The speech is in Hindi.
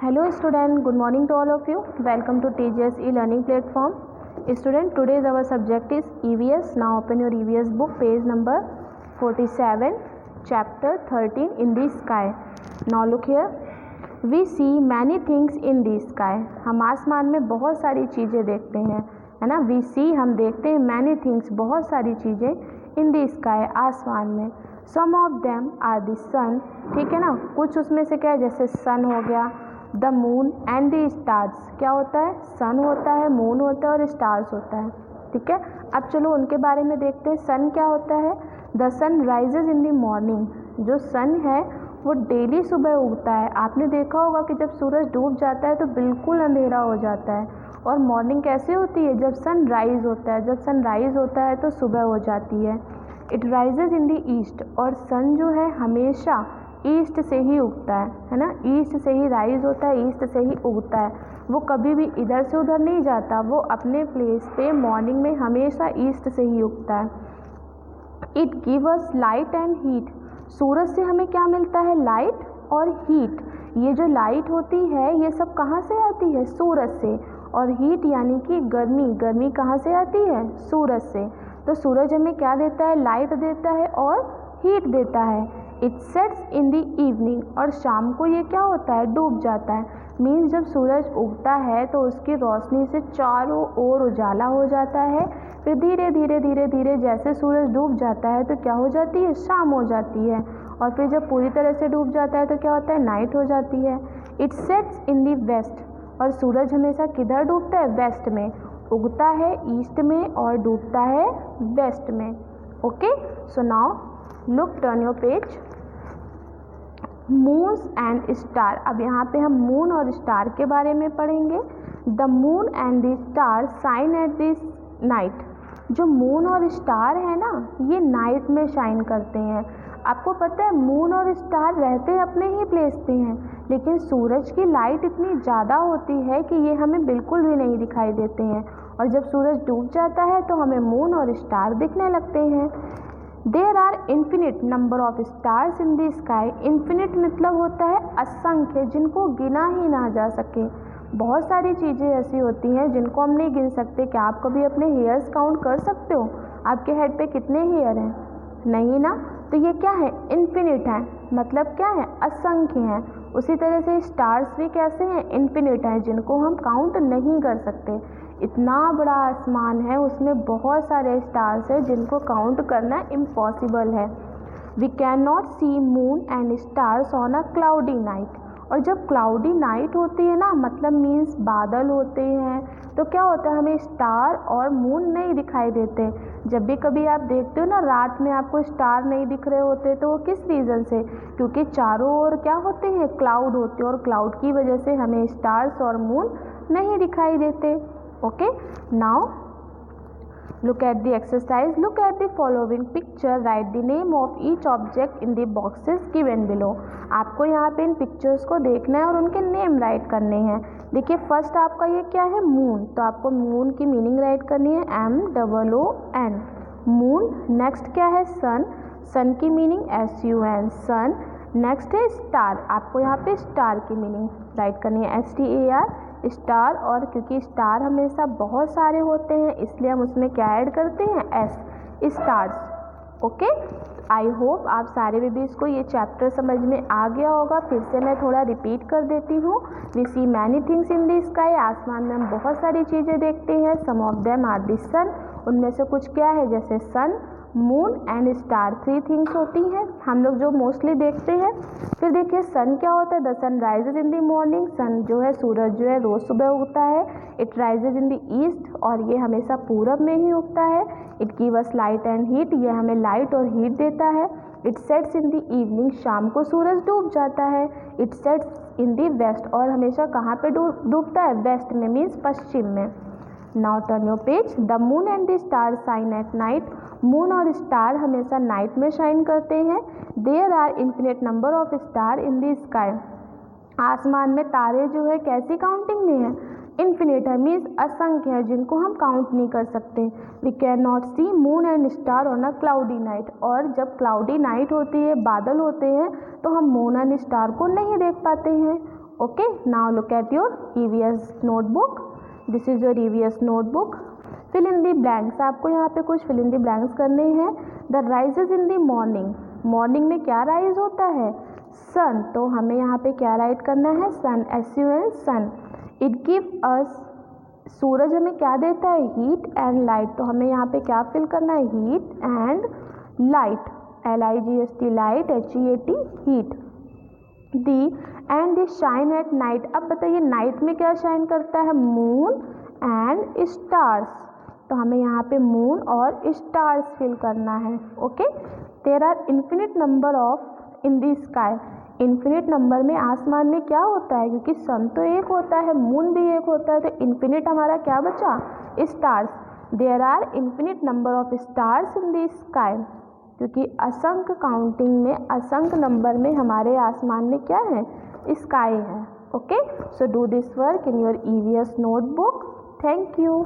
Hello student, good morning to all of you. Welcome to TGS e-learning platform. Student, today's our subject is EVS. Now open your EVS book, page number 47, chapter 13 in the sky. Now look here. We see many things in the sky. हम आसमान में बहुत सारी चीज़ें देखते हैं, है ना. We see, हम देखते हैं, many things, बहुत सारी चीज़ें, in the sky, आसमान में. Some of them are the sun. ठीक है ना. कुछ उसमें से क्या है, जैसे sun हो गया, the moon and the stars. क्या होता है, सन होता है, मून होता है और स्टार्स होता है. ठीक है. अब चलो उनके बारे में देखते हैं. सन क्या होता है, the sun rises in the morning. जो सन है वो डेली सुबह उगता है. आपने देखा होगा कि जब सूरज डूब जाता है तो बिल्कुल अंधेरा हो जाता है. और मॉर्निंग कैसे होती है, जब सन राइज होता है. जब सन राइज होता है तो सुबह हो जाती है. It rises in the east. और सन जो है हमेशा ईस्ट से ही उगता है ना. ईस्ट से ही राइज होता है, ईस्ट से ही उगता है. वो कभी भी इधर से उधर नहीं जाता. वो अपने प्लेस पे मॉर्निंग में हमेशा ईस्ट से ही उगता है. It give us light and heat. सूरज से हमें क्या मिलता है, लाइट और हीट. ये जो लाइट होती है ये सब कहाँ से आती है, सूरज से. और हीट यानी कि गर्मी, गर्मी कहाँ से आती है, सूरज से. तो सूरज हमें क्या देता है, लाइट देता है और हीट देता है. It sets in the evening. और शाम को ये क्या होता है, डूब जाता है. मीन्स जब सूरज उगता है तो उसकी रोशनी से चारों ओर उजाला हो जाता है. फिर धीरे धीरे धीरे धीरे जैसे सूरज डूब जाता है तो क्या हो जाती है, शाम हो जाती है. और फिर जब पूरी तरह से डूब जाता है तो क्या होता है, नाइट हो जाती है. It sets in the west. और सूरज हमेशा किधर डूबता है, वेस्ट में. उगता है ईस्ट में और डूबता है वेस्ट में. Okay. So now look, turn your page. Moons and star. अब यहाँ पे हम मून और स्टार के बारे में पढ़ेंगे. The moon and the star shine at this night. जो मून और स्टार है ना, ये नाइट में शाइन करते हैं. आपको पता है मून और स्टार रहते अपने ही प्लेस पे हैं, लेकिन सूरज की लाइट इतनी ज़्यादा होती है कि ये हमें बिल्कुल भी नहीं दिखाई देते हैं. और जब सूरज डूब जाता है तो हमें मून और स्टार दिखने लगते हैं. There are infinite number of stars in the sky. Infinite मतलब होता है असंख्य, जिनको गिना ही ना जा सके. बहुत सारी चीज़ें ऐसी होती हैं जिनको हम नहीं गिन सकते. क्या आप कभी अपने हेयर्स काउंट कर सकते हो, आपके हेड पे कितने हेयर हैं, नहीं ना. तो ये क्या है, इन्फिनिट है, मतलब क्या है, असंख्य हैं. उसी तरह से स्टार्स भी कैसे हैं, इन्फिनिट हैं, जिनको हम काउंट नहीं कर सकते. इतना बड़ा आसमान है, उसमें बहुत सारे स्टार्स हैं जिनको काउंट करना इम्पॉसिबल है. We can not see moon and stars on a cloudy night. और जब क्लाउडी नाइट होती है ना, मतलब मीन्स बादल होते हैं, तो क्या होता है, हमें स्टार और मून नहीं दिखाई देते. जब भी कभी आप देखते हो ना रात में आपको स्टार नहीं दिख रहे होते, तो वो किस रीज़न से, क्योंकि चारों ओर क्या होते हैं, क्लाउड होते हैं. और क्लाउड की वजह से हमें स्टार्स और मून नहीं दिखाई देते. Okay. Now look at the exercise. Look at the following picture. Write the name of each object in the boxes given below. आपको यहाँ पे इन पिक्चर्स को देखना है और उनके नेम राइट करने हैं. देखिए फर्स्ट आपका ये क्या है, मून. तो आपको मून की मीनिंग राइट करनी है, MOON, मून. नेक्स्ट क्या है, सन. सन की मीनिंग SUN, सन. नेक्स्ट है स्टार. आपको यहाँ पे स्टार की मीनिंग राइट करनी है, STAR, स्टार. और क्योंकि स्टार हमेशा बहुत सारे होते हैं इसलिए हम उसमें क्या ऐड करते हैं, S, stars. Okay. I hope आप सारे बेबीज को ये चैप्टर समझ में आ गया होगा. फिर से मैं थोड़ा रिपीट कर देती हूँ. We see many things in the sky. आसमान में हम बहुत सारी चीज़ें देखते हैं. Some of them are the sun. उनमें से कुछ क्या है, जैसे sun, moon and star. 3 things होती हैं हम लोग जो मोस्टली देखते हैं. फिर देखिए सन क्या होता है, the sun rises in the morning. Sun जो है, सूरज जो है रोज़ सुबह उगता है. It rises in the east. और ये हमेशा पूरब में ही उगता है. It give us light and heat. ये हमें लाइट और हीट देता है. It sets in the evening. शाम को सूरज डूब जाता है. It sets in the west. और हमेशा कहाँ पे डूबता है, वेस्ट में, मीन्स पश्चिम में. Now turn your page. The moon and the star shine at night. Moon और स्टार हमेशा नाइट में शाइन करते हैं. There are infinite number of star in the sky. आसमान में तारे जो है कैसी काउंटिंग में है, इन्फिनिट है, मीन्स असंख्य है, जिनको हम काउंट नहीं कर सकते. We can not see moon and star on a cloudy night. और जब क्लाउडी नाइट होती है, बादल होते हैं, तो हम मून एंड स्टार को नहीं देख पाते हैं. Okay, now look at your EVS notebook. This is your EVS notebook. Fill in the blanks. आपको यहाँ पे कुछ fill in the blanks करने हैं. The rises in the morning. Morning में क्या rise होता है? Sun. तो हमें यहाँ पे क्या राइट करना है? Sun. SUN sun. It gives us. सूरज हमें क्या देता है? Heat and light. तो हमें यहाँ पे क्या फिल करना है? Heat and light. LIGHT light, HEAT heat. The and the shine at night. अब बताइए नाइट में क्या शाइन करता है? Moon and stars. तो हमें यहाँ पे मून और स्टार्स फिल करना है. Okay. There are infinite number of in the sky. Infinite number में आसमान में क्या होता है? क्योंकि सन तो एक होता है, मून भी एक होता है, तो इन्फिनिट हमारा क्या बचा? Stars. There are infinite number of stars in the sky. क्योंकि असंख्य काउंटिंग में, असंख्य नंबर में हमारे आसमान में क्या है? स्काई है. Okay. So do this work in your EVS notebook. Thank you.